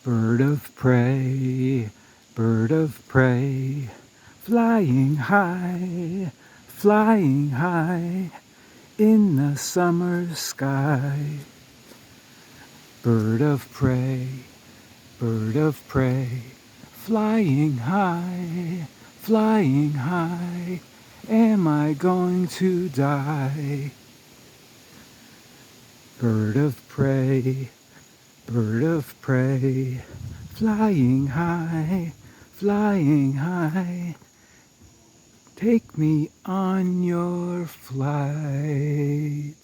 Bird of prey, bird of prey, flying high in the summer sky. Bird of prey, flying high, am I going to die? Bird of prey, flying high, take me on your flight.